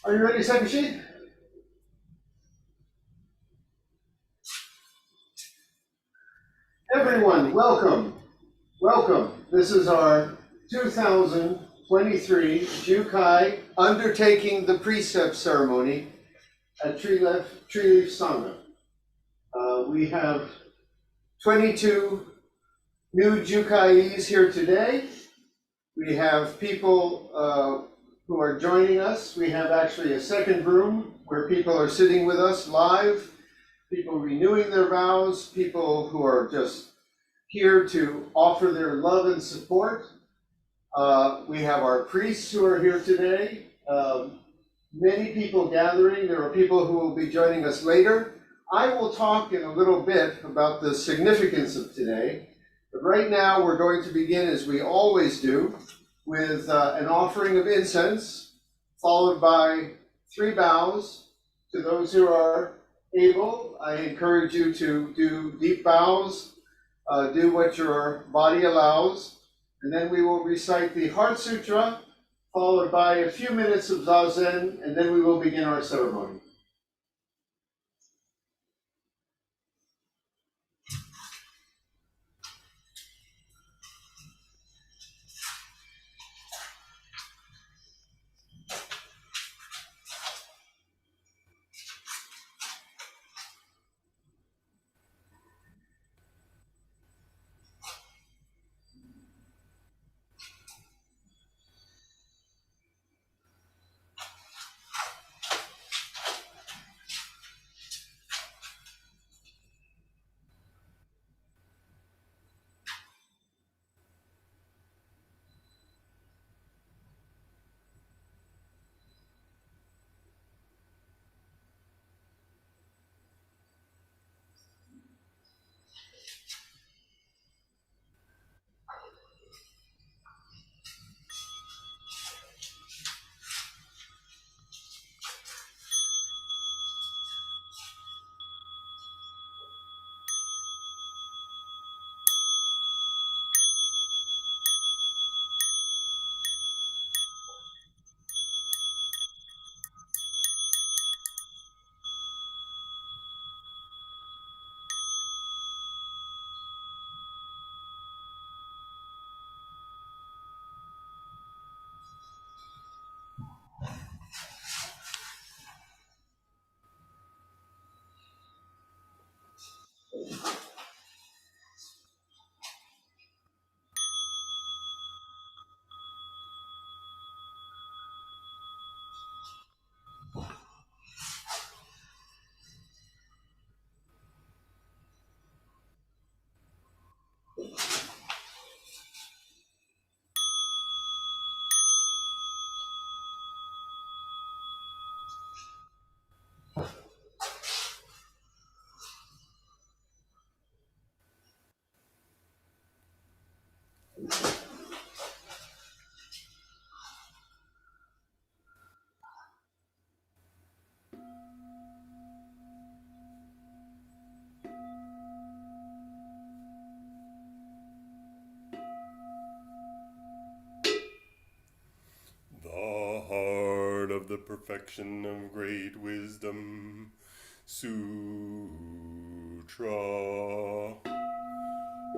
Are you ready to take a seat? Everyone, welcome. Welcome. This is our 2023 Jukai Undertaking the Precepts ceremony at Treeleaf Sangha. We have 22 new Jukais here today. We have people who are joining us. We have actually a second room where people are sitting with us live, people renewing their vows, people who are just here to offer their love and support. We have our priests who are here today. Many people gathering. There are people who will be joining us later. I will talk in a little bit about the significance of today, but right now we're going to begin, as we always do, with an offering of incense, followed by 3 bows. To those who are able, I encourage you to do deep bows, do what your body allows, and then we will recite the Heart Sutra, followed by a few minutes of Zazen, and then we will begin our ceremony. The heart of the perfection of great wisdom, Sutra.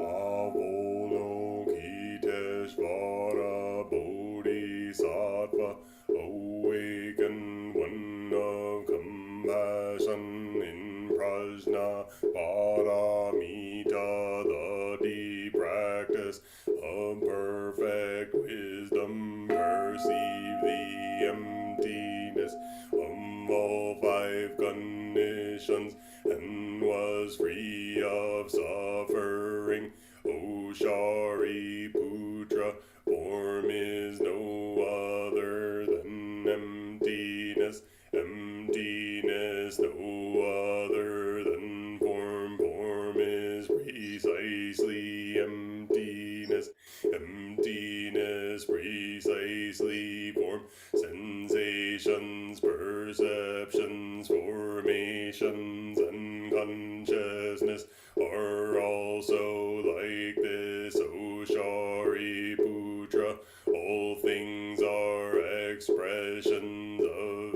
Avalokiteshvara Bodhisattva, awakened one of compassion in prajna paramita, the deep practice of perfect wisdom. Perceive the emptiness of all 5 conditions and was free of suffering. O Shariputra, form is no other than emptiness, emptiness no other than form, form is precisely emptiness, emptiness precisely form. Sensations, perceptions, formations, and consciousness are also like this, O Shariputra. All things are expressions of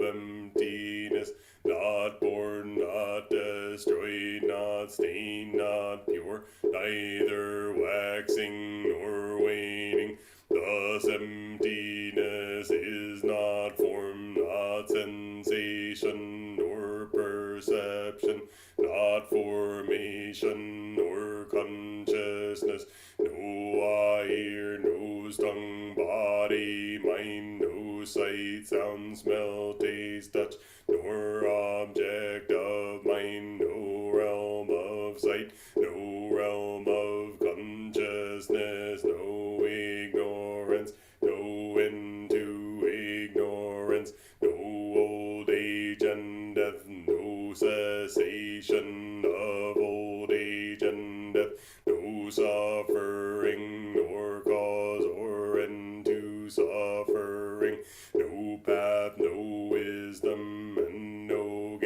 not stained, not pure, neither waxing nor waning. Thus emptiness is not form, not sensation nor perception, not formation nor consciousness, no eye, ear, nose, tongue, body, mind, no sight, sound, smell, taste, touch, nor object of mind, no realm of sight, no realm of consciousness, no ignorance, no end to ignorance, no old age and death, no cessation of old age and death, no suffering, nor cause or end to suffering, no path, no wisdom, and no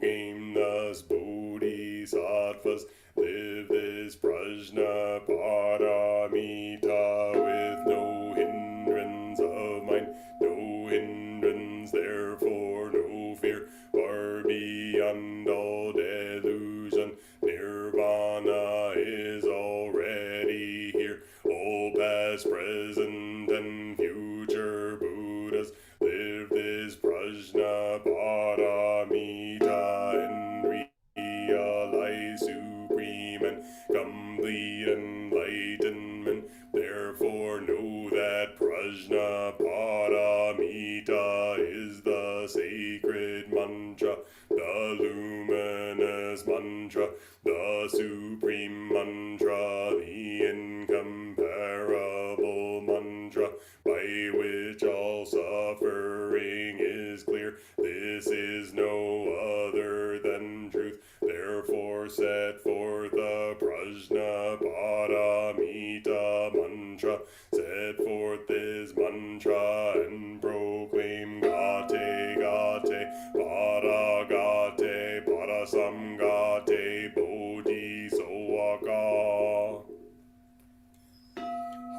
gain, thus bodhisattvas live this prajna paramita with no hindrance of mind, no hindrance, therefore no fear, far beyond all delusion. Nirvana is already here. All past, present, and future Buddhas live this prajna paramita and realize supreme and complete enlightenment. Therefore know that prajna paramita is the sacred mantra, the luminous mantra, the supreme mantra, the incomparable mantra, by which all suffering is clear. This is no other than truth. Therefore set forth the prajna paramita mantra. Set forth this mantra and proclaim gate, gate, para gate, para samgate, bodhisowaka.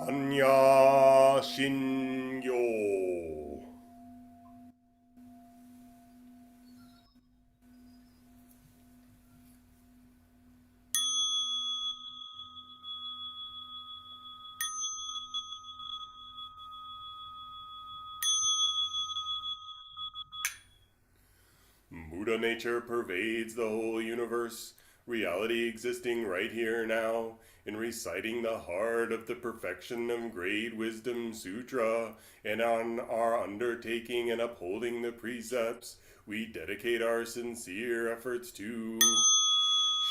Hanya Shinyo. Buddha nature pervades the whole universe, reality existing right here now. In reciting the heart of the Perfection of Great Wisdom Sutra, and on our undertaking and upholding the precepts, we dedicate our sincere efforts to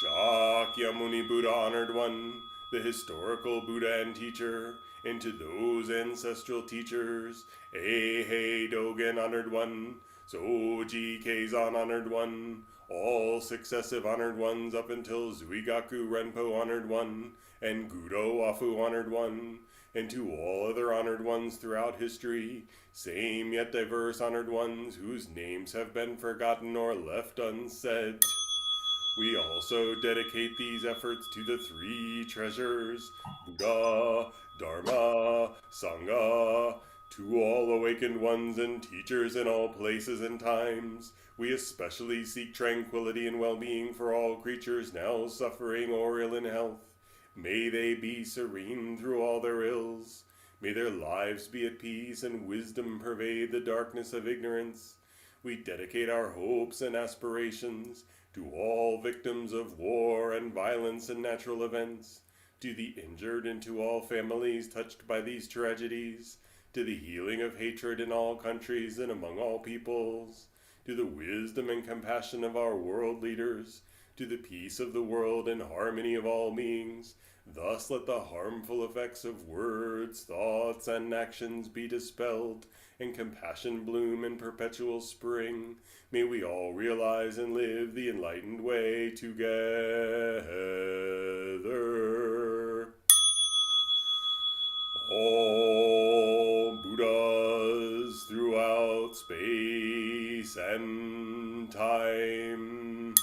Shakyamuni Buddha, Honored One, the historical Buddha and teacher, and to those ancestral teachers, Eihei Dogen, Honored One, Soji Keizan, Honored One, all successive Honored Ones up until Zuigaku Renpo, Honored One, and Gudo Wafu, Honored One, and to all other Honored Ones throughout history, same yet diverse Honored Ones whose names have been forgotten or left unsaid. We also dedicate these efforts to the three treasures, Buddha, Dharma, Sangha, to all awakened ones and teachers in all places and times. We especially seek tranquility and well-being for all creatures now suffering or ill in health. May they be serene through all their ills. May their lives be at peace and wisdom pervade the darkness of ignorance. We dedicate our hopes and aspirations to all victims of war and violence and natural events, to the injured and to all families touched by these tragedies, to the healing of hatred in all countries and among all peoples, to the wisdom and compassion of our world leaders, to the peace of the world and harmony of all beings. Thus let the harmful effects of words, thoughts, and actions be dispelled, and compassion bloom in perpetual spring. May we all realize and live the enlightened way together. All Buddhas throughout space and time,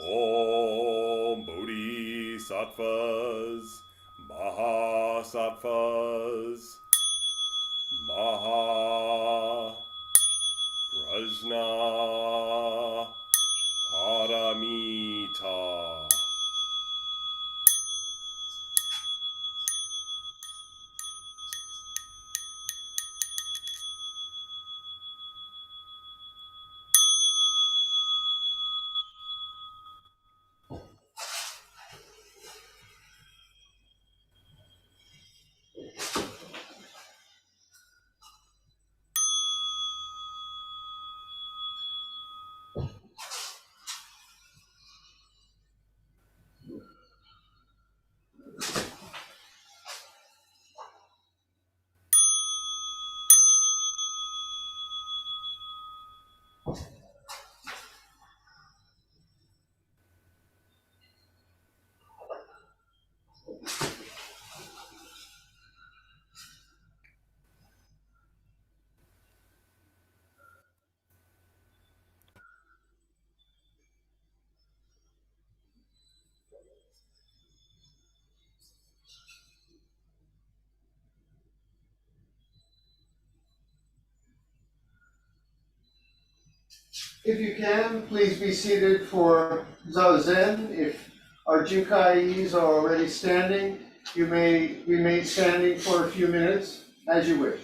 all Bodhisattvas, Mahasattvas, Maha Prajna Paramita. If you can, please be seated for Zazen. If our Jukais are already standing, you may remain standing for a few minutes as you wish.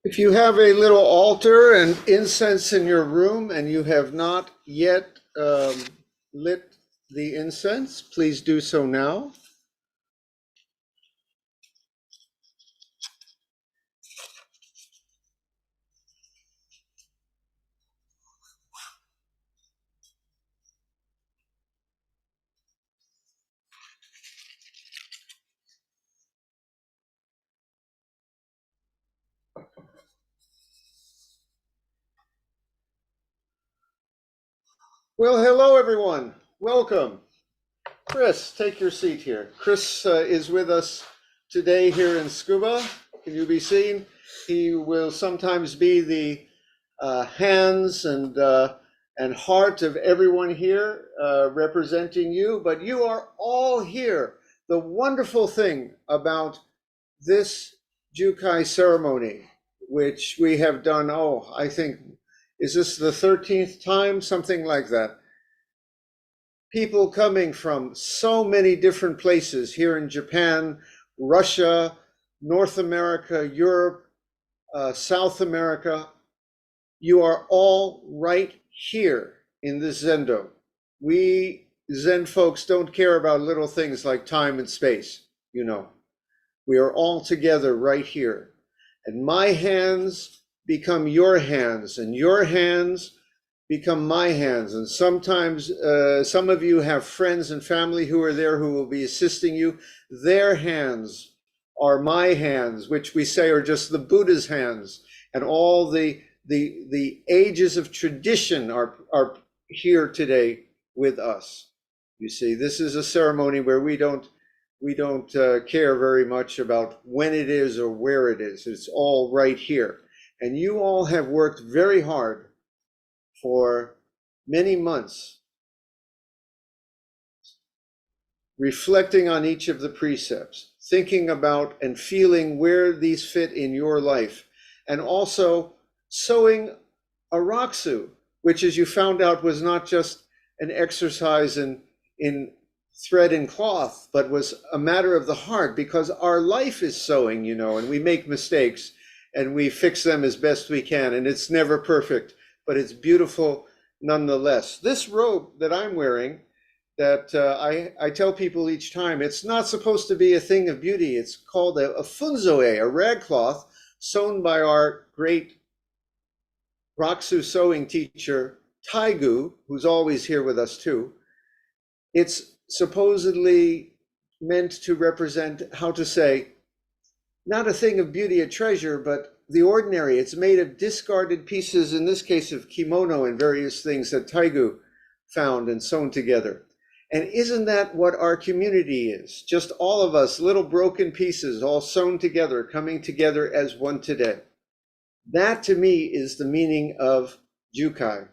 If you have a little altar and incense in your room and you have not yet lit the incense, please do so now. Well, hello everyone. Welcome. Chris, take your seat here. Chris is with us today here in Scuba. Can you be seen? He will sometimes be the hands and heart of everyone here representing you, but you are all here. The wonderful thing about this Jukai ceremony, which we have done, I think Is this the 13th time? Something like that. People coming from so many different places here in Japan, Russia, North America, Europe, South America. You are all right here in this Zendo. We Zen folks don't care about little things like time and space, you know. We are all together right here. And my hands become your hands, and your hands become my hands. And sometimes some of you have friends and family who are there who will be assisting you. Their hands are my hands, which we say are just the Buddha's hands. And all the ages of tradition are here today with us. You see, this is a ceremony where we don't care very much about when it is or where it is. It's all right here. And you all have worked very hard for many months, reflecting on each of the precepts, thinking about and feeling where these fit in your life, and also sewing a raksu, which, as you found out, was not just an exercise in thread and cloth, but was a matter of the heart, because our life is sewing, you know, and we make mistakes and we fix them as best we can, and it's never perfect, but it's beautiful nonetheless. This robe that I'm wearing, that I tell people each time, it's not supposed to be a thing of beauty. It's called a funzoe, a rag cloth sewn by our great Raksu sewing teacher, Taigu, who's always here with us too. It's supposedly meant to represent, how to say, not a thing of beauty, a treasure, but the ordinary. It's made of discarded pieces, in this case of kimono and various things that Taigu found and sewn together. And isn't that what our community is? Just all of us, little broken pieces, all sewn together, coming together as one today. That to me is the meaning of Jukai.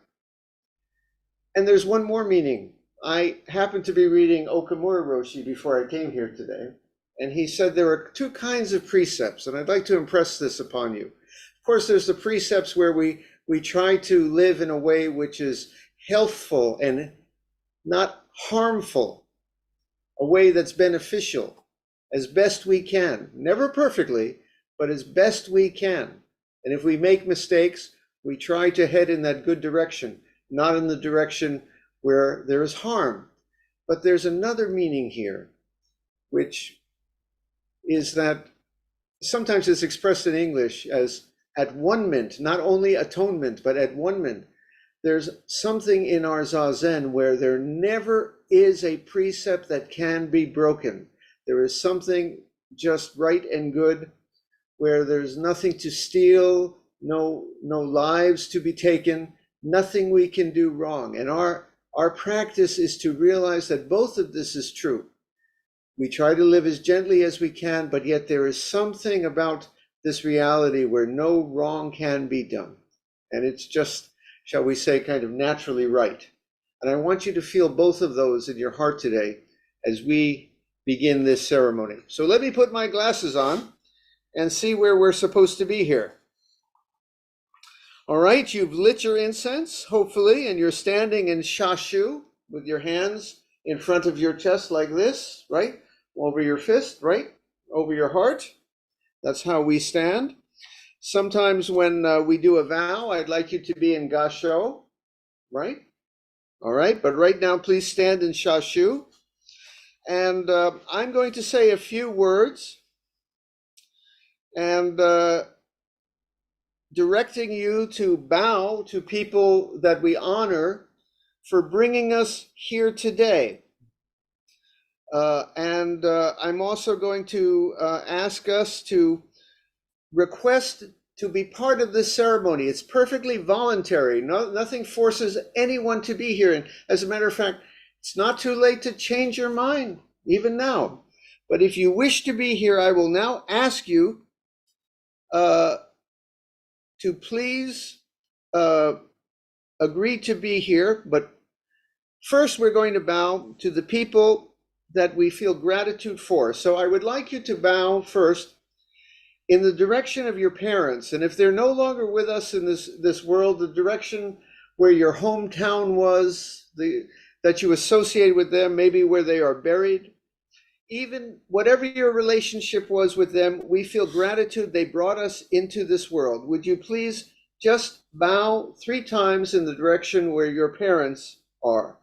And there's one more meaning. I happened to be reading Okamura Roshi before I came here today, and he said there are two kinds of precepts, and I'd like to impress this upon you. Of course, there's the precepts where we try to live in a way which is healthful and not harmful, a way that's beneficial as best we can, never perfectly, but as best we can. And if we make mistakes, we try to head in that good direction, not in the direction where there is harm. But there's another meaning here, which is that sometimes it's expressed in English as at one-ment, not only atonement, but at one-ment. There's something in our Zazen where there never is a precept that can be broken. There is something just right and good, where there's nothing to steal, no lives to be taken, nothing we can do wrong. And our practice is to realize that both of this is true. We try to live as gently as we can, but yet there is something about this reality where no wrong can be done. And it's just, shall we say, kind of naturally right. And I want you to feel both of those in your heart today as we begin this ceremony. So let me put my glasses on and see where we're supposed to be here. All right, you've lit your incense, hopefully, and you're standing in shashu with your hands in front of your chest like this, right? Over your fist, right? Over your heart. That's how we stand. Sometimes when we do a vow, I'd like you to be in gasho, right? All right, but right now, please stand in shashu. And I'm going to say a few words and directing you to bow to people that we honor for bringing us here today. And I'm also going to ask us to request to be part of this ceremony. It's perfectly voluntary. Nothing forces anyone to be here. And as a matter of fact, it's not too late to change your mind, even now. But if you wish to be here, I will now ask you to please agree to be here. But first, we're going to bow to the people that we feel gratitude for. So I would like you to bow first in the direction of your parents. And if they're no longer with us in this world, the direction where your hometown was, that you associate with them, maybe where they are buried, even whatever your relationship was with them, we feel gratitude they brought us into this world. Would you please just bow 3 times in the direction where your parents are?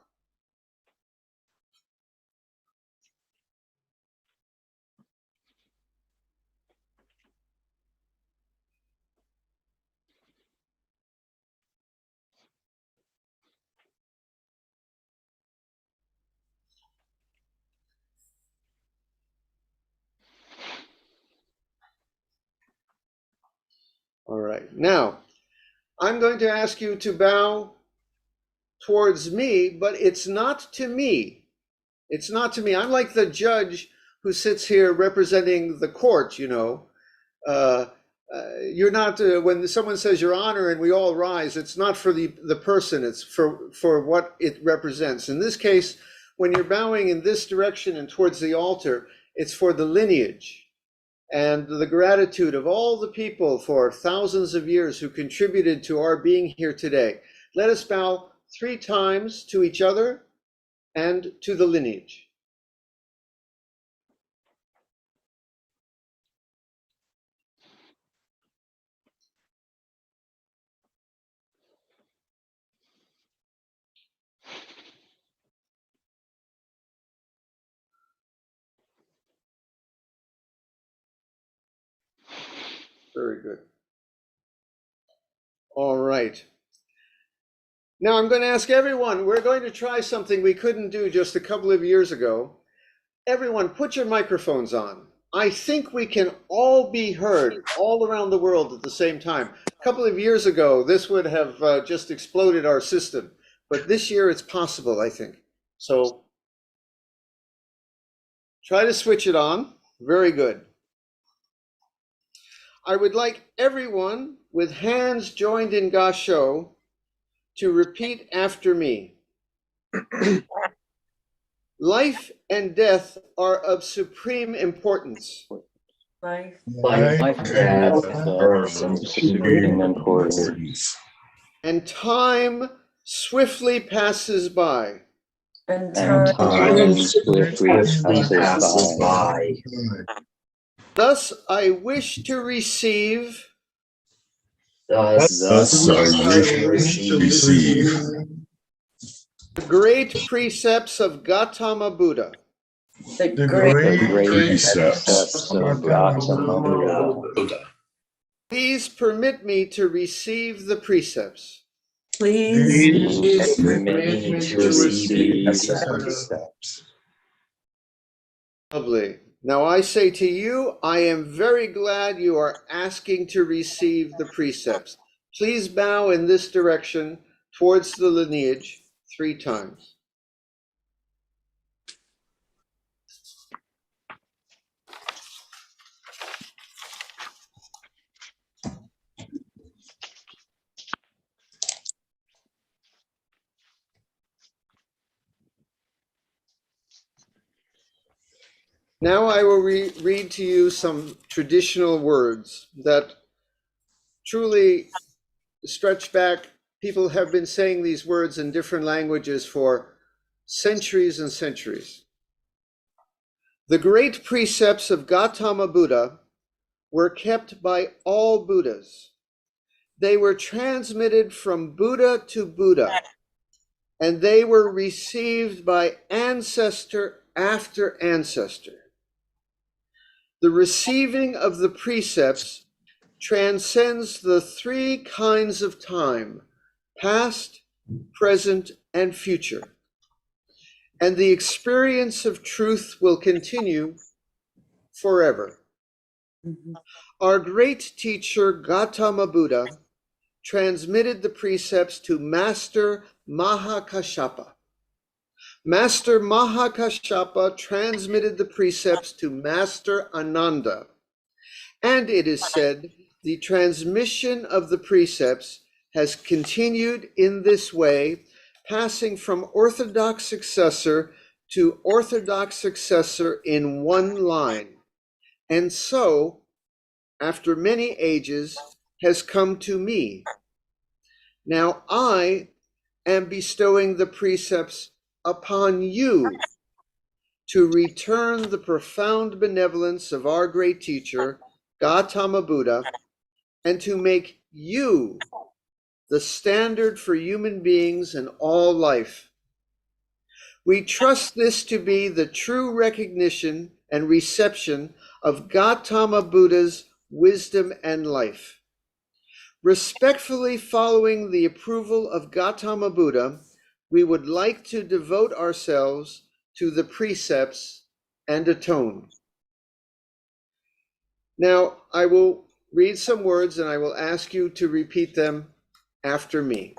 All right. Now, I'm going to ask you to bow towards me, but it's not to me. It's not to me. I'm like the judge who sits here representing the court, you know. You're not, when someone says your honor and we all rise, it's not for the person, it's for what it represents. In this case, when you're bowing in this direction and towards the altar, it's for the lineage and the gratitude of all the people for thousands of years who contributed to our being here today. Let us bow 3 times to each other and to the lineage. Very good. All right. Now I'm going to ask everyone, we're going to try something we couldn't do just a couple of years ago. Everyone, put your microphones on. I think we can all be heard all around the world at the same time. A couple of years ago, this would have just exploded our system. But this year it's possible, I think. So try to switch it on. Very good. I would like everyone with hands joined in Gasho to repeat after me. Life and death are of supreme importance. Life and death are of supreme importance. And time swiftly passes by. and And time time swiftly passes by. Thus I wish to receive Thus I wish to receive the great precepts of Gautama Buddha. the the great great precepts of Gautama Buddha. Please permit me to receive the precepts. please Please permit me to receive the precepts. Lovely. Now I say to you, I am very glad you are asking to receive the precepts. Please bow in this direction towards the lineage 3 times. Now I will read to you some traditional words that truly stretch back. People have been saying these words in different languages for centuries and centuries. The great precepts of Gautama Buddha were kept by all Buddhas. They were transmitted from Buddha to Buddha, and they were received by ancestor after ancestor. The receiving of the precepts transcends the 3 kinds of time, past, present, and future. And the experience of truth will continue forever. Our great teacher, Gautama Buddha, transmitted the precepts to Master Mahakashapa. Master Mahakashapa transmitted the precepts to Master Ananda. And it is said the transmission of the precepts has continued in this way, passing from orthodox successor to orthodox successor in one line. And so, after many ages, has come to me. Now I am bestowing the precepts upon you to return the profound benevolence of our great teacher, Gautama Buddha, and to make you the standard for human beings and all life. We trust this to be the true recognition and reception of Gautama Buddha's wisdom and life. Respectfully following the approval of Gautama Buddha, we would like to devote ourselves to the precepts and atone. Now, I will read some words and I will ask you to repeat them after me.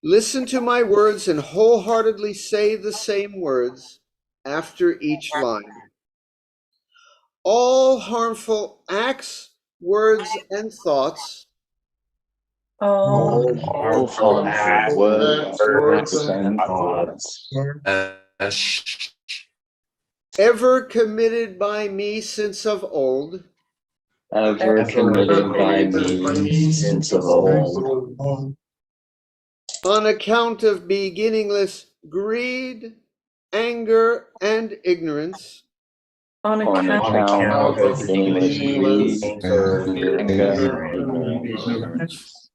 Listen to my words and wholeheartedly say the same words after each line. All harmful acts, words, and thoughts all harmful acts, words, and thoughts ever committed by me since of old, ever committed by me since of old, on account of beginningless greed, anger, and ignorance, on on account account of beginningless greed, anger, and ignorance,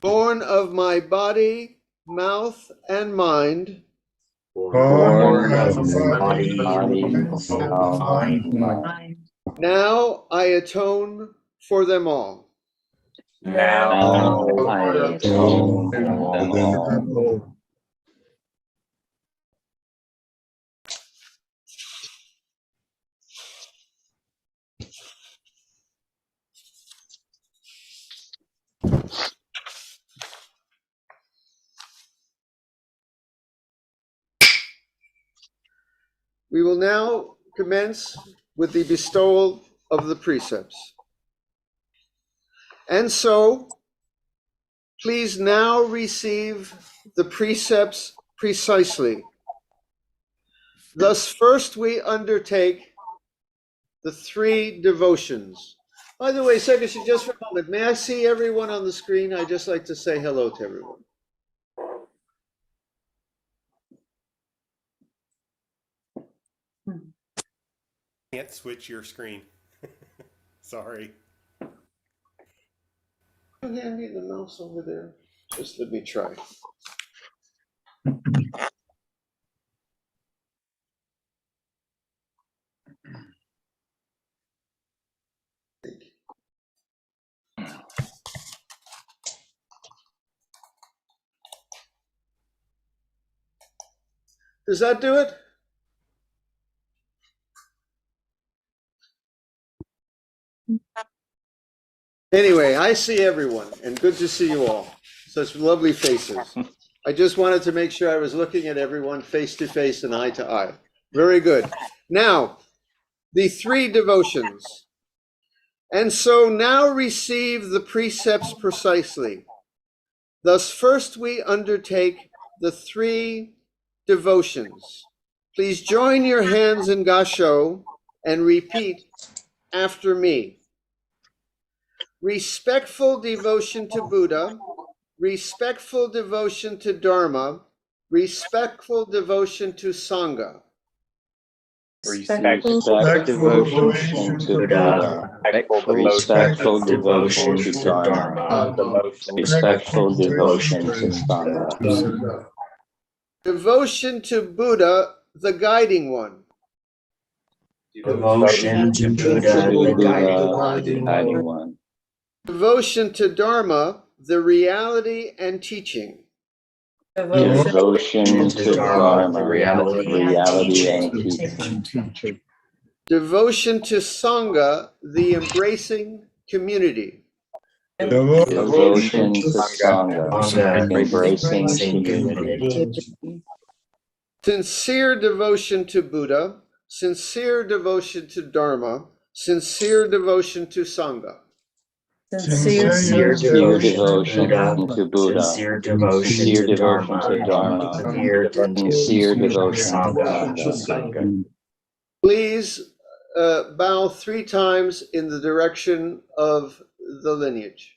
born of my body, mouth, and mind, born of body, mind. now I atone for them all. Now I atone for them all. We will now commence with the bestowal of the precepts. And so, please now receive the precepts precisely. Thus, first we undertake the 3 devotions. By the way, Segashi, just for a moment, may I see everyone on the screen? I'd just like to say hello to everyone. Can't switch your screen. Sorry. Can you hand me the mouse over there? Just let me try. Does that do it? Anyway, I see everyone, and good to see you all. Such lovely faces. I just wanted to make sure I was looking at everyone face to face and eye to eye. Very good. Now, the 3 devotions. And so now receive the precepts precisely. Thus, first we undertake the 3 devotions. Please join your hands in Gasho and repeat after me. Respectful devotion to Buddha, respectful devotion to Dharma, respectful devotion to Sangha. Respectful devotion to Buddha, respectful devotion to Dharma, respectful devotion to Sangha. Devotion to Buddha, the guiding one. Devotion to Buddha, the guiding one. Devotion to Dharma, the reality and teaching. Devotion to Dharma, reality and teaching. Devotion to Sangha, the embracing community. Devotion to Sangha, embracing community. Sincere devotion to Buddha, sincere devotion to Dharma, sincere devotion to Sangha. sincere devotion to Buddha, sincere devotion to Dharma, sincere devotion to Sangha. Please bow 3 times in the direction of the lineage.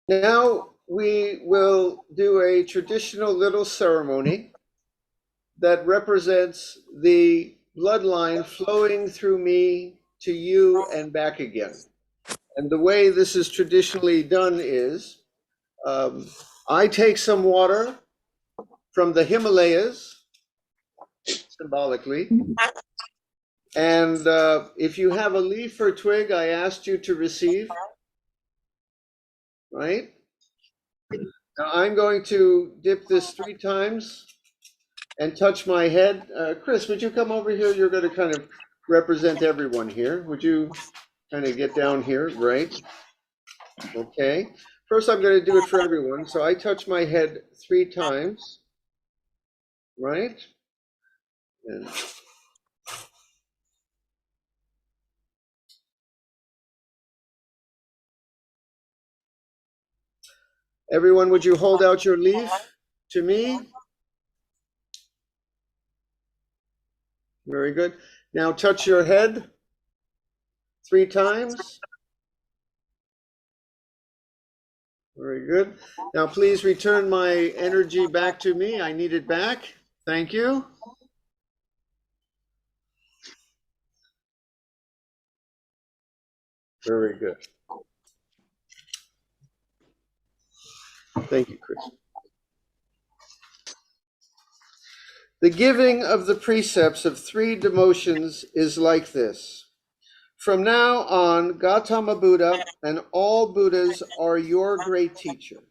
Now we will do a traditional little ceremony that represents the bloodline flowing through me to you and back again. And the way this is traditionally done is I take some water from the Himalayas, symbolically, and if you have a leaf or twig, I asked you to receive, right? Now I'm going to dip this 3 times and touch my head. Chris, would you come over here? You're going to kind of represent everyone here. Would you kind of get down here, right? Okay. First, I'm going to do it for everyone. So I touch my head 3 times, right? And everyone, would you hold out your leaf to me? Very good. Now touch your head 3 times. Very good. Now please return my energy back to me. I need it back. Thank you. Very good. Thank you, Chris. The giving of the precepts of 3 demotions is like this. From now on, Gautama Buddha and all Buddhas are your great teacher.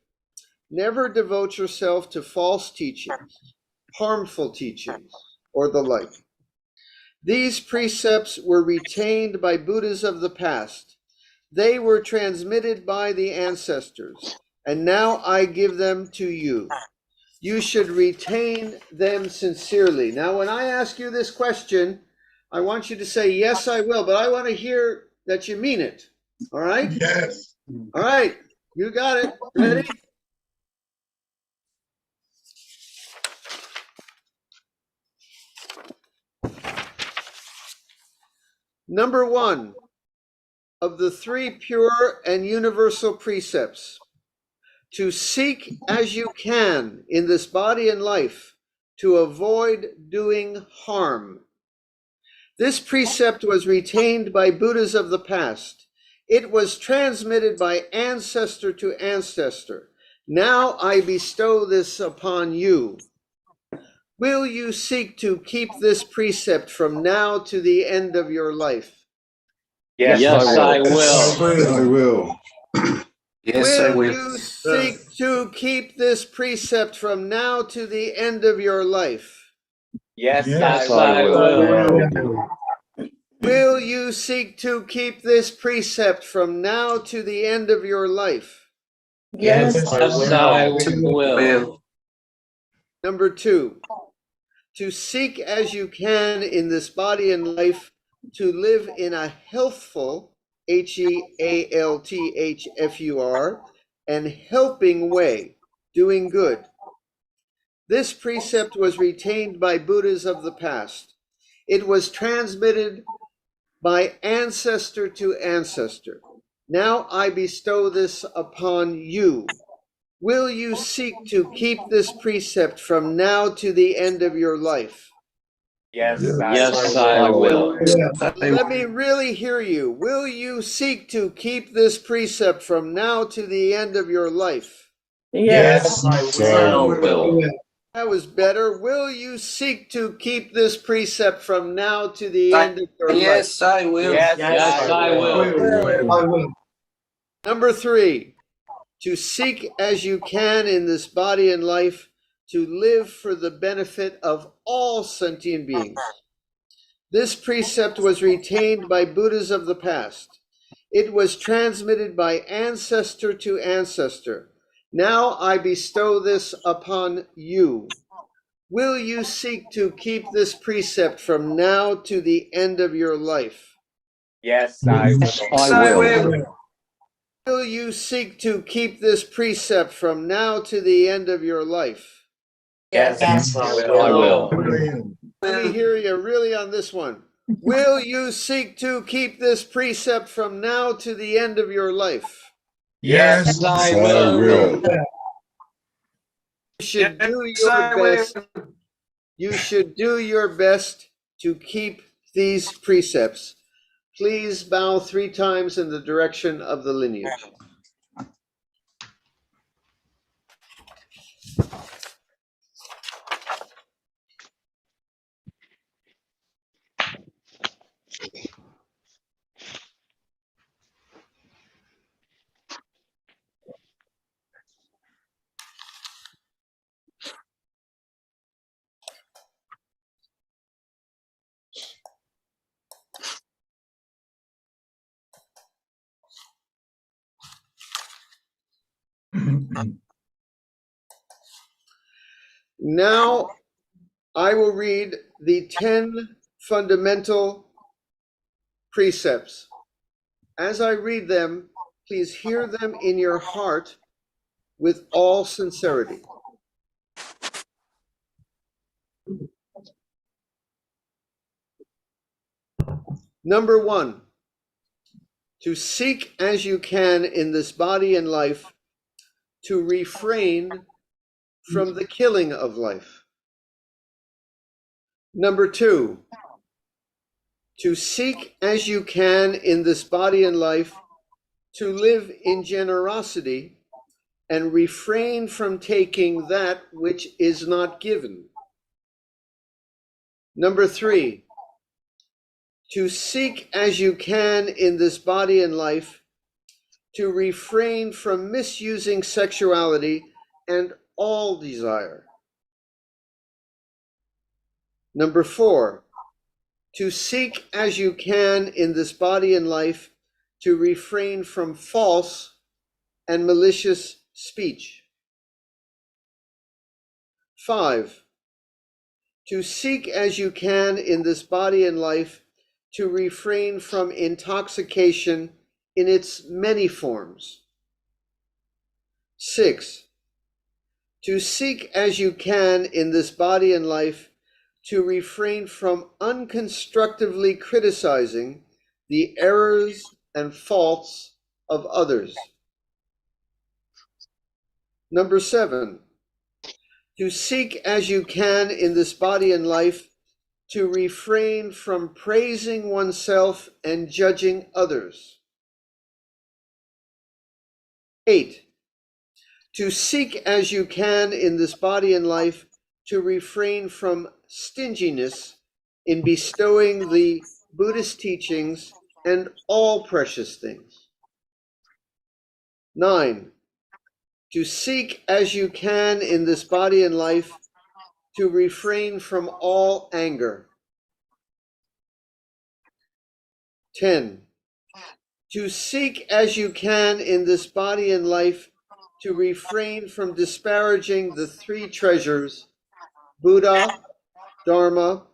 Never devote yourself to false teachings, harmful teachings, or the like. These precepts were retained by Buddhas of the past. They were transmitted by the ancestors, and now I give them to you. You should retain them sincerely. Now, when I ask you this question, I want you to say, yes, I will, but I want to hear that you mean it. All right? Yes. All right. You got it. Ready? Number 1 of the 3 pure and universal precepts, to seek as you can in this body and life to avoid doing harm. This precept was retained by Buddhas of the past. It was transmitted by ancestor to ancestor. Now I bestow this upon you. Will you seek to keep this precept from now to the end of your life? Yes, I will. I will. Yes, I Will will. you seek to keep this precept from now to the end of your life? Yes, Yes, I will. Will you seek to keep this precept from now to the end of your life? Yes, I will. Number 2, to seek as you can in this body and life to live in a healthful, HEALTHFUR, and helping way, doing good. This precept was retained by Buddhas of the past. It was transmitted by ancestor to ancestor. Now I bestow this upon you. Will you seek to keep this precept from now to the end of your life? Yes, I will. Let me really hear you. Will you seek to keep this precept from now to the end of your life? yes, I will. That was better. Will you seek to keep this precept from now to the end of your life? Yes, I will. Yes, I will. Number 3, to seek as you can in this body and life to live for the benefit of all sentient beings. This precept was retained by Buddhas of the past. It was transmitted by ancestor to ancestor. Now I bestow this upon you. Will you seek to keep this precept from now to the end of your life? Yes, Yes, I will. Will you seek to keep this precept from now to the end of your life? Yes, I will. Let me hear you really on this one. Will you seek to keep this precept from now to the end of your life? Yes, I will. You should do your best. You should do your best to keep these precepts. Please bow 3 times in the direction of the lineage. Now I will read the 10 fundamental precepts. As I read them, please hear them in your heart with all sincerity. Number 1, to seek as you can in this body and life to refrain from the killing of life. Number 2, to seek as you can in this body and life to live in generosity and refrain from taking that which is not given. Number 3, to seek as you can in this body and life to refrain from misusing sexuality and all desire. Number 4, to seek as you can in this body and life to refrain from false and malicious speech. 5, to seek as you can in this body and life to refrain from intoxication in its many forms. 6, to seek as you can in this body and life to refrain from unconstructively criticizing the errors and faults of others. Number 7, to seek as you can in this body and life to refrain from praising oneself and judging others. 8, to seek as you can in this body and life to refrain from stinginess in bestowing the Buddhist teachings and all precious things. 9, to seek as you can in this body and life to refrain from all anger. 10, to seek as you can in this body and life to refrain from disparaging the 3 treasures, Buddha, Dharma,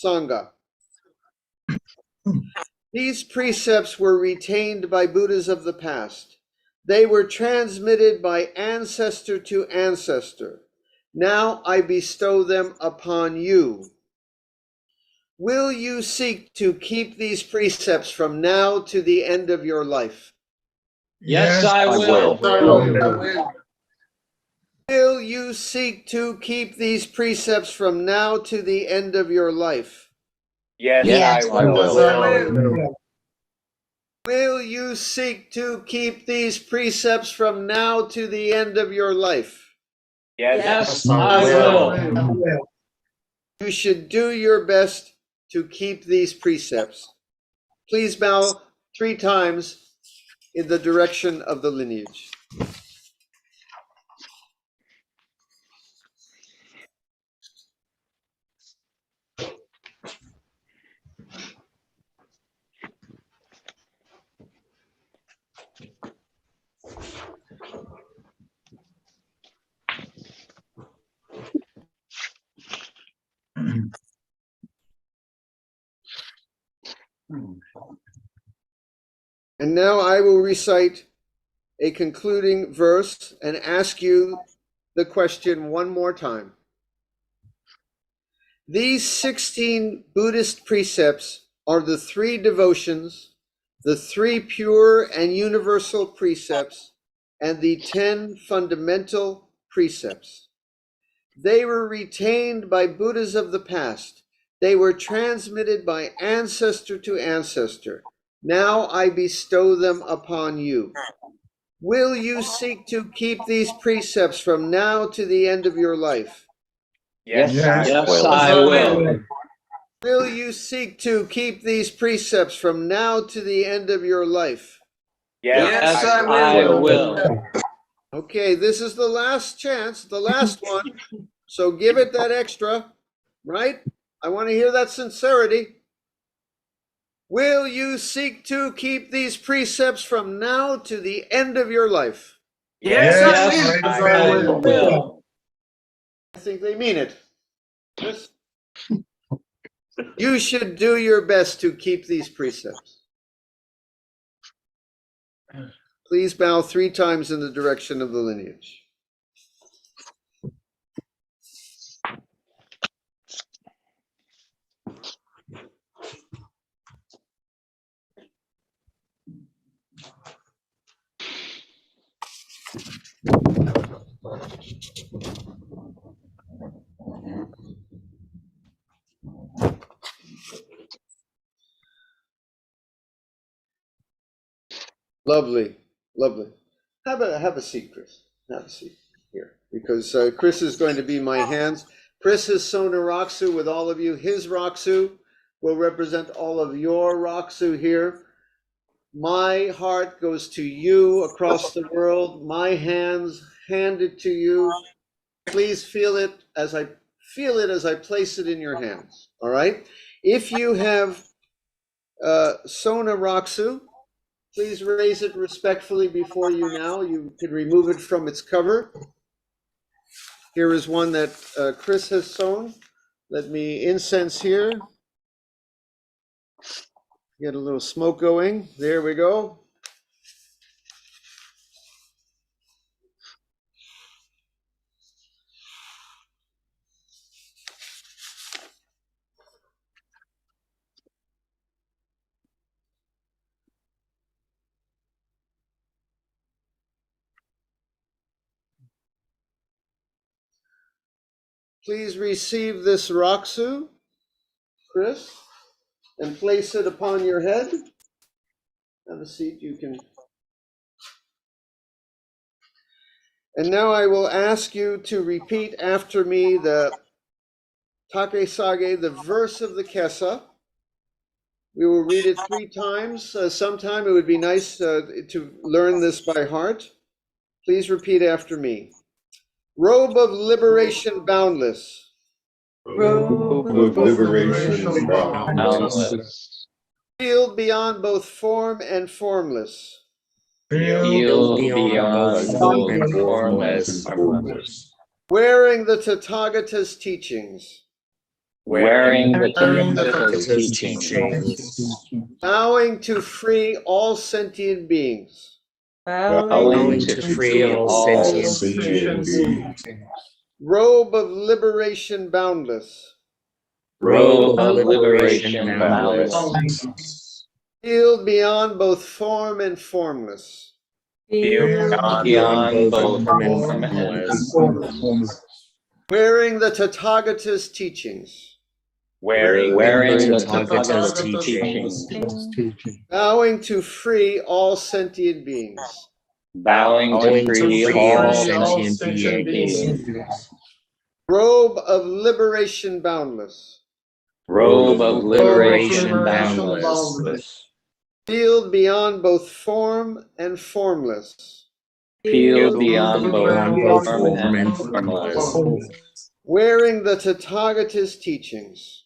Sangha. These precepts were retained by Buddhas of the past. They were transmitted by ancestor to ancestor. Now I bestow them upon you. Will you seek to keep these precepts from now to the end of your life? yes, I will. Will you seek to keep these precepts from now to the end of your life? Yes, I will. Will you seek to keep these precepts from now to the end of your life? Yes, I will. You should do your best to keep these precepts. Please bow 3 times in the direction of the lineage. And now I will recite a concluding verse and ask you the question one more time. These 16 Buddhist precepts are the 3 devotions, the 3 pure and universal precepts, and the 10 fundamental precepts. They were retained by Buddhas of the past. They were transmitted by ancestor to ancestor. Now I bestow them upon you. Will you seek to keep these precepts from now to the end of your life? Yes, I will. Will you seek to keep these precepts from now to the end of your life? Yes, I will. Okay, this is the last chance, the last one. So give it that extra, right? I want to hear that sincerity. Will you seek to keep these precepts from now to the end of your life? Yes, I will. I think they mean it. Yes. You should do your best to keep these precepts. Please bow 3 times in the direction of the lineage. Lovely, lovely. Have a seat, Chris. Have a seat here, because Chris is going to be my hands. Chris has sewn a Roxu with all of you. His Roxu will represent all of your Roxu here. My heart goes to you across the world. My hands hand it to you. Please feel it as I place it in your hands. All right. If you have sewn a Roxu, please raise it respectfully before you now. You can remove it from its cover. Here is one that Chris has sewn. Let me incense here. Get a little smoke going. There we go. Please receive this Roxu, Chris, and place it upon your head. Have a seat, you can. And now I will ask you to repeat after me the Take-sage, the verse of the Kesa. We will read it 3 times. Sometime it would be nice to learn this by heart. Please repeat after me. Robe of liberation boundless. Robe of liberation Boundless. Field beyond both form and formless. Field beyond both formless. Wearing the Tathagata's teachings. Wearing the Tathagata's teachings. Vowing to free all sentient beings. Vowing to free all sentient beings. Robe of liberation boundless. Robe of liberation boundless. Field beyond both form and formless. Beyond both form and formless. Wearing the Tathagata's teachings. Wearing the Tathagata's teachings. Vowing to free all sentient beings. Vowing to free all sentient beings. Robe of liberation boundless. Robe of liberation boundless. Field beyond both form and formless. Field beyond both form and formless. Wearing the Tathagata's teachings.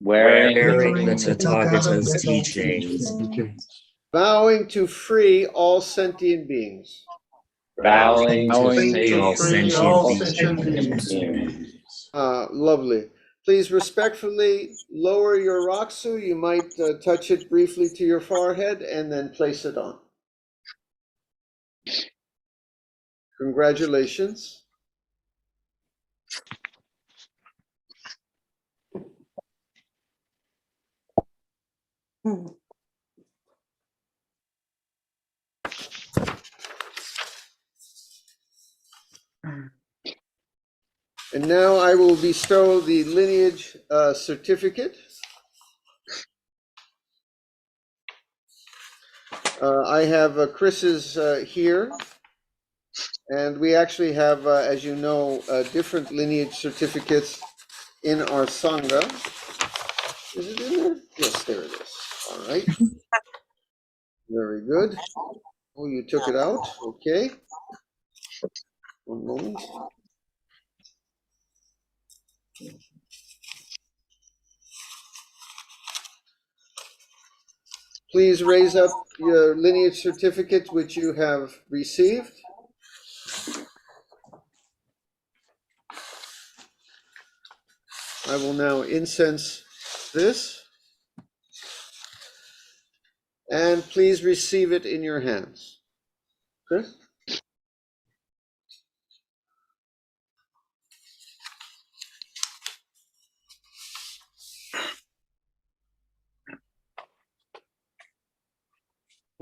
Wearing the Tathagata's teachings. Vowing to free all sentient beings. Vowing to free all sentient beings. Lovely. Please respectfully lower your Raksu. You might touch it briefly to your forehead and then place it on. Congratulations. And now I will bestow the lineage certificate. I have Chris's here, and we actually have, as you know, different lineage certificates in our Sangha. Is it in there? Yes, there it is. All right. Very good. Oh, you took it out. Okay. One moment. Please raise up your lineage certificate which you have received. I will now incense this. And please receive it in your hands. Chris?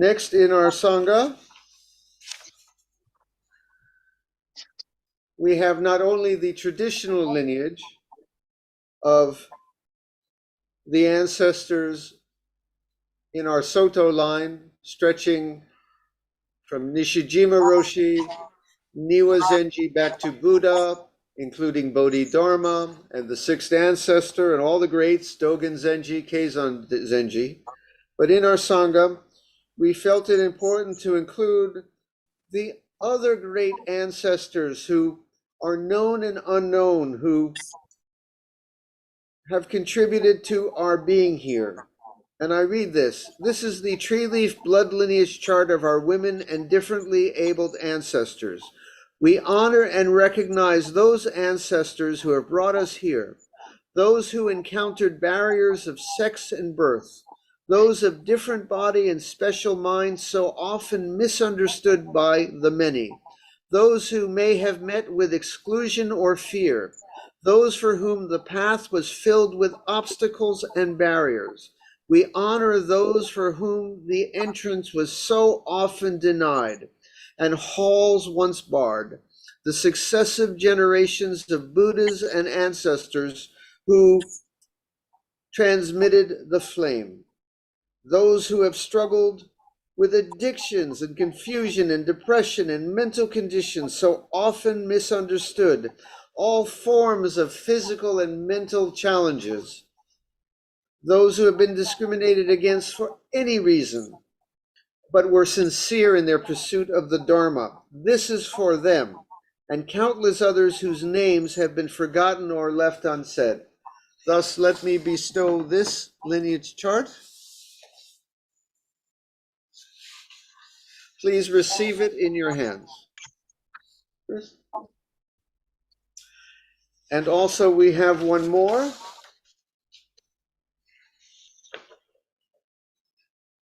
Next in our Sangha, we have not only the traditional lineage of the ancestors in our Soto line, stretching from Nishijima Roshi, Niwa Zenji back to Buddha, including Bodhidharma and the sixth ancestor and all the greats, Dogen Zenji, Keizan Zenji. But in our Sangha, we felt it important to include the other great ancestors who are known and unknown, who have contributed to our being here. And I read this. This is the Treeleaf blood lineage chart of our women and differently abled ancestors. We honor and recognize those ancestors who have brought us here, those who encountered barriers of sex and birth, those of different body and special mind so often misunderstood by the many, those who may have met with exclusion or fear, those for whom the path was filled with obstacles and barriers. We honor those for whom the entrance was so often denied and halls once barred, the successive generations of Buddhas and ancestors who transmitted the flame, those who have struggled with addictions and confusion and depression and mental conditions so often misunderstood, all forms of physical and mental challenges, those who have been discriminated against for any reason, but were sincere in their pursuit of the Dharma. This is for them, and countless others whose names have been forgotten or left unsaid. Thus, let me bestow this lineage chart. Please receive it in your hands. And also we have one more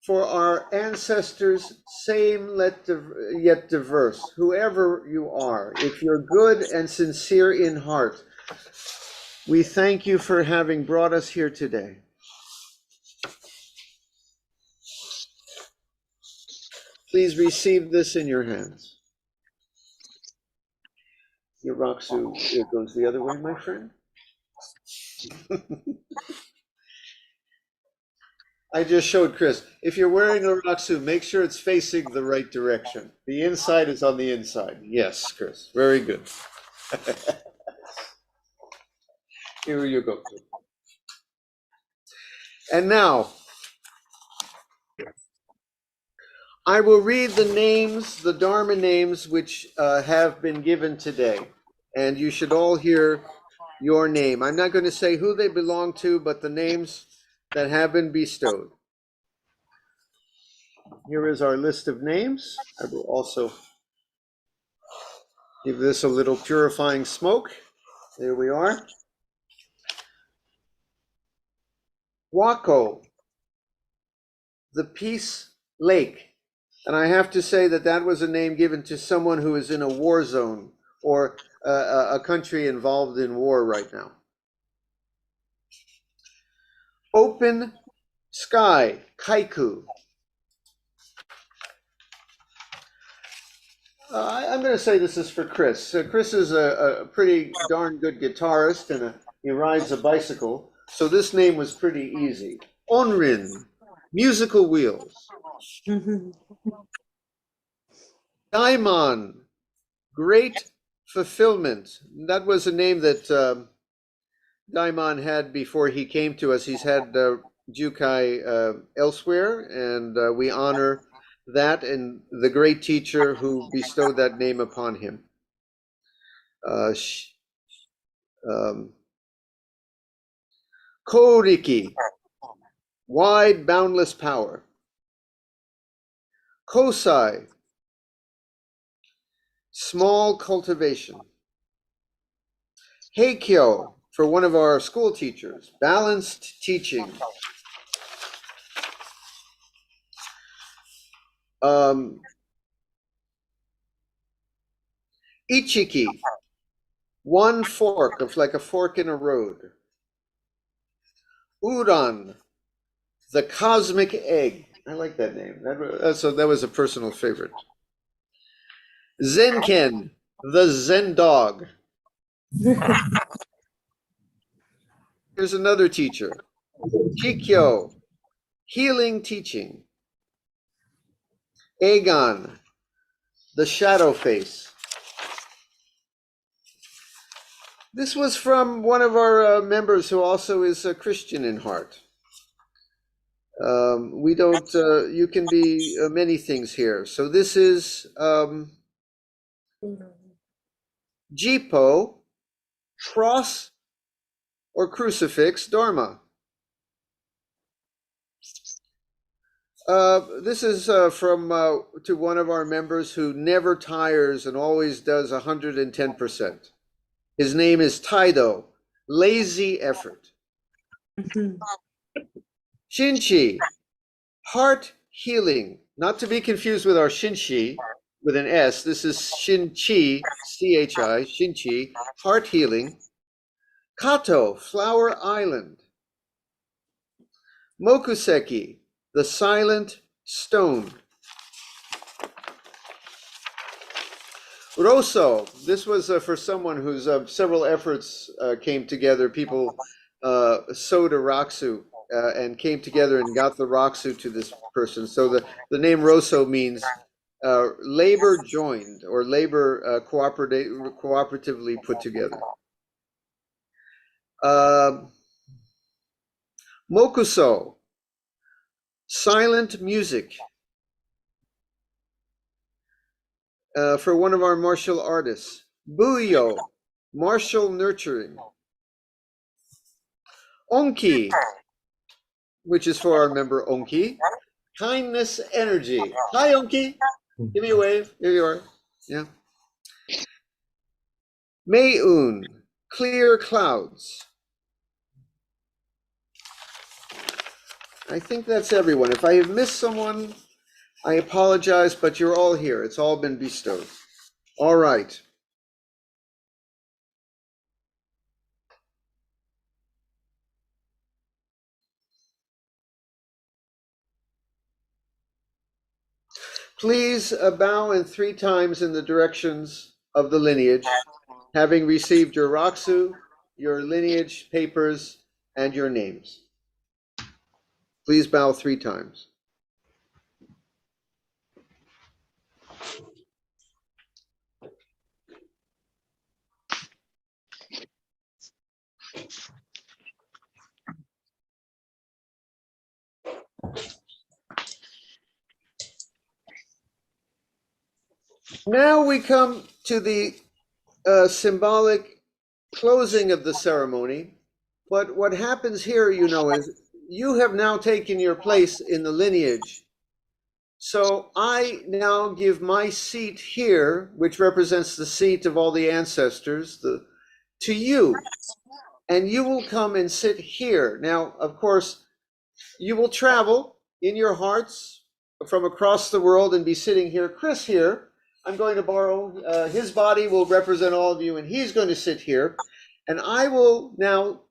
for our ancestors, same yet diverse, whoever you are. If you're good and sincere in heart, we thank you for having brought us here today. Please receive this in your hands. Your Raksu, it goes the other way, my friend. I just showed Chris. If you're wearing a Raksu, make sure it's facing the right direction. The inside is on the inside. Yes, Chris. Very good. Here you go. And now, I will read the names, the Dharma names, which have been given today. And you should all hear your name. I'm not going to say who they belong to, but the names that have been bestowed. Here is our list of names. I will also give this a little purifying smoke. There we are. Wako, the Peace Lake. And I have to say that that was a name given to someone who is in a war zone or a country involved in war right now. Open Sky, Kaiku. I'm going to say this is for Chris. Chris is a pretty darn good guitarist and he rides a bicycle. So this name was pretty easy. Onrin, musical wheels. Daimon, great fulfillment. That was a name that Daimon had before he came to us. He's had Jukai elsewhere, and we honor that and the great teacher who bestowed that name upon him. Koriki, wide, boundless power. Kosai, small cultivation. Heikyo, for one of our school teachers, balanced teaching. Ichiki, one fork of like a fork in a road. Uran, the cosmic egg. I like that name. That was a personal favorite. Zenken, the Zen dog. Here's another teacher. Chikyo, healing teaching. Aegon, the shadow face. This was from one of our members who also is a Christian in heart. We don't, you can be many things here. So this is Jipo, cross or crucifix, Dharma. This is from to one of our members who never tires and always does 110%. His name is Taido, lazy effort. Shinchi, heart healing, not to be confused with our Shinchi with an S. This is Shinchi, C-H-I, Shinchi, heart healing. Kato, flower island. Mokuseki, the silent stone. Rosso, this was for someone whose several efforts came together. People sewed a Raksu and came together and got the Raksu to this person. So the name Rosso means labor joined or labor cooperatively put together. Mokuso, silent music. For one of our martial artists. Buyo, martial nurturing. Onki, which is for our member Onki, kindness energy. Hi Onki, give me a wave. Here you are. Yeah. Mayun, clear clouds. I think that's everyone. If I have missed someone, I apologize, but you're all here. It's all been bestowed. All right. Please bow in 3 times in the directions of the lineage, having received your Raksu, your lineage papers, and your names. Please bow 3 times. Now we come to the symbolic closing of the ceremony. But what happens here, you know, is you have now taken your place in the lineage. So I now give my seat here, which represents the seat of all the ancestors, to you. And you will come and sit here. Now, of course, you will travel in your hearts from across the world and be sitting here. Chris here, I'm going to borrow, his body will represent all of you, and he's going to sit here. And I will now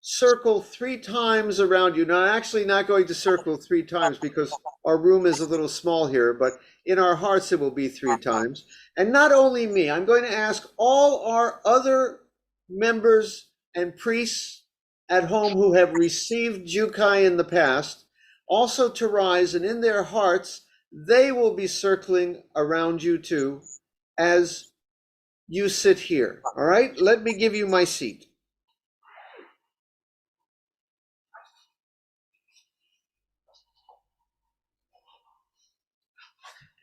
circle 3 times around you. Now, I'm actually not going to circle 3 times because our room is a little small here, but in our hearts it will be 3 times. And not only me, I'm going to ask all our other members and priests at home who have received Jukai in the past also to rise, and in their hearts they will be circling around you too as you sit here. All right, let me give you my seat.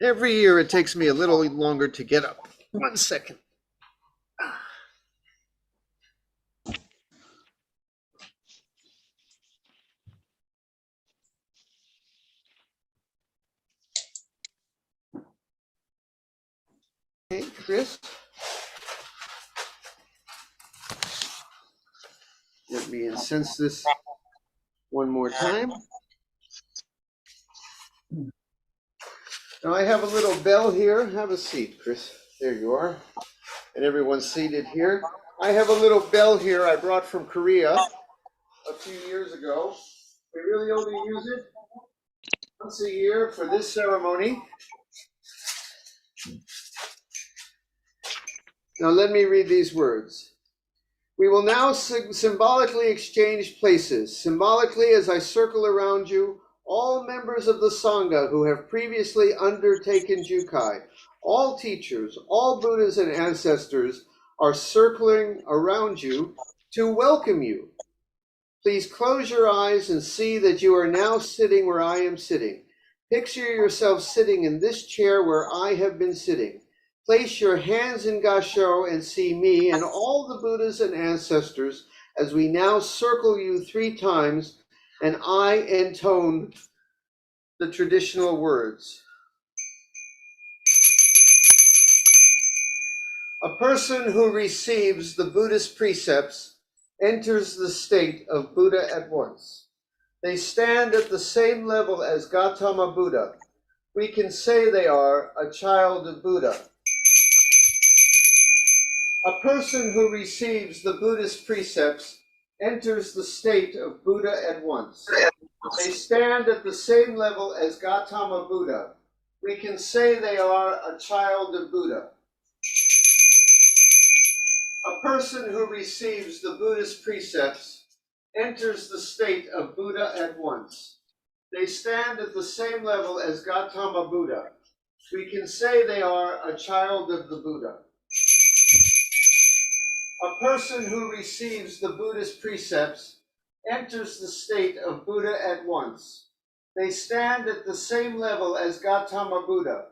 Every year it takes me a little longer to get up. 1 second. Okay, Chris. Let me incense this one more time. Now I have a little bell here. Have a seat, Chris. There you are. And everyone's seated here. I have a little bell here I brought from Korea a few years ago. We really only use it once a year for this ceremony. Now let me read these words. We will now symbolically exchange places. Symbolically, as I circle around you, all members of the Sangha who have previously undertaken Jukai, all teachers, all Buddhas and ancestors are circling around you to welcome you. Please close your eyes and see that you are now sitting where I am sitting. Picture yourself sitting in this chair where I have been sitting. Place your hands in Gasho and see me and all the Buddhas and ancestors as we now circle you 3 times and I intone the traditional words. A person who receives the Buddhist precepts enters the state of Buddha at once. They stand at the same level as Gautama Buddha. We can say they are a child of Buddha. A person who receives the Buddhist precepts enters the state of Buddha at once. They stand at the same level as Gautama Buddha. We can say they are a child of Buddha. A person who receives the Buddhist precepts enters the state of Buddha at once. They stand at the same level as Gautama Buddha. We can say they are a child of the Buddha. A person who receives the Buddhist precepts enters the state of Buddha at once. They stand at the same level as Gautama Buddha.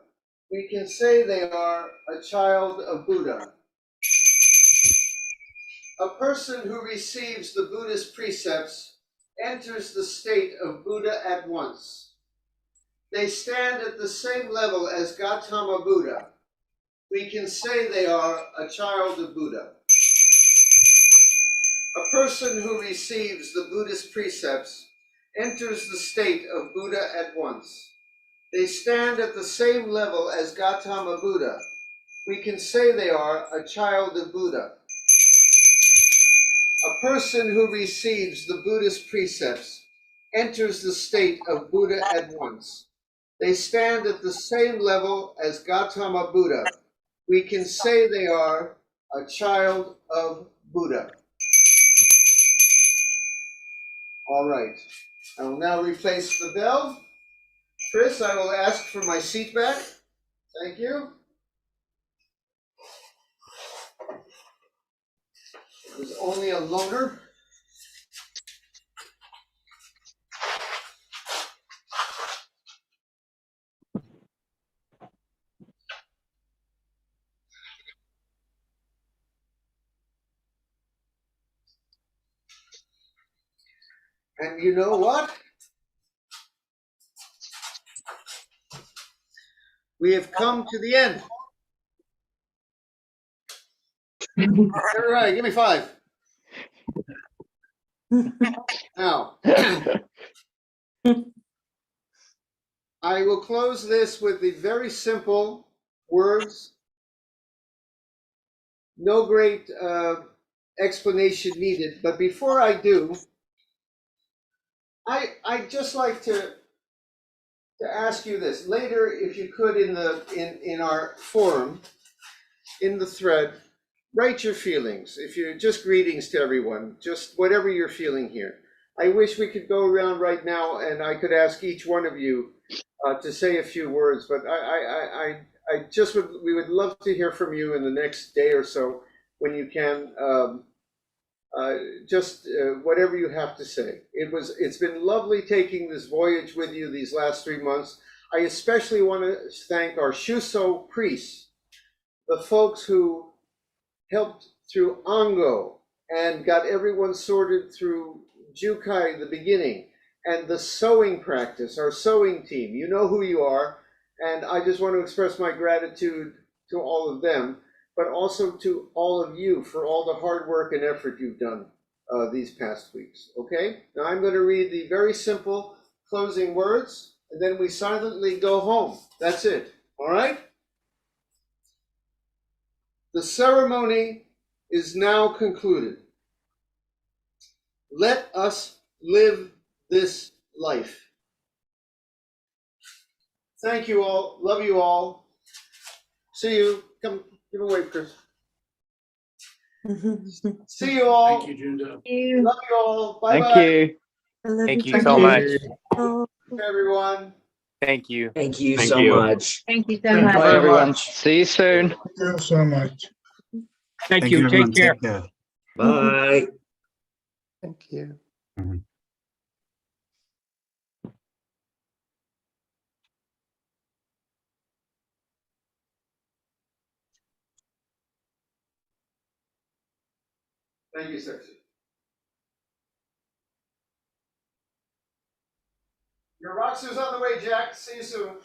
We can say they are a child of Buddha. A person who receives the Buddhist precepts enters the state of Buddha at once. They stand at the same level as Gautama Buddha. We can say they are a child of Buddha. A person who receives the Buddhist precepts enters the state of Buddha at once. They stand at the same level as Gautama Buddha. We can say they are a child of Buddha. A person who receives the Buddhist precepts enters the state of Buddha at once. They stand at the same level as Gautama Buddha. We can say they are a child of Buddha. All right, I will now replace the bell. Chris, I will ask for my seat back. Thank you. It was only a loaner. And you know what? We have come to the end. All right, give me 5. Now, I will close this with the very simple words. No great explanation needed. But before I do, I'd just like to ask you this. Later, if you could, in our forum, in the thread, write your feelings. If you're just greetings to everyone, just whatever you're feeling here. I wish we could go around right now and I could ask each one of you to say a few words, but we would love to hear from you in the next day or so when you can. Whatever you have to say. It's been lovely taking this voyage with you these last 3 months. I especially want to thank our Shuso priests, the folks who helped through Ango and got everyone sorted through Jukai, the beginning, and the sewing practice, our sewing team. You know who you are, and I just want to express my gratitude to all of them, but also to all of you for all the hard work and effort you've done these past weeks. Okay? Now I'm going to read the very simple closing words, and then we silently go home. That's it. All right? The ceremony is now concluded. Let us live this life. Thank you all. Love you all. See you. Come, give a wave, Chris. See you all. Thank you, Junda. Love you all. Bye Thank bye. you. I love Thank you you too. so much. Everyone. Thank you. Thank you Thank so you. much. Thank you so Thank you much. Bye, very everyone. much. See you soon. Thank you so much. Thank you. everyone. Take care. Take care. Bye. Thank you. Thank you, Sexy. Your Roxy's on the way, Jack. See you soon.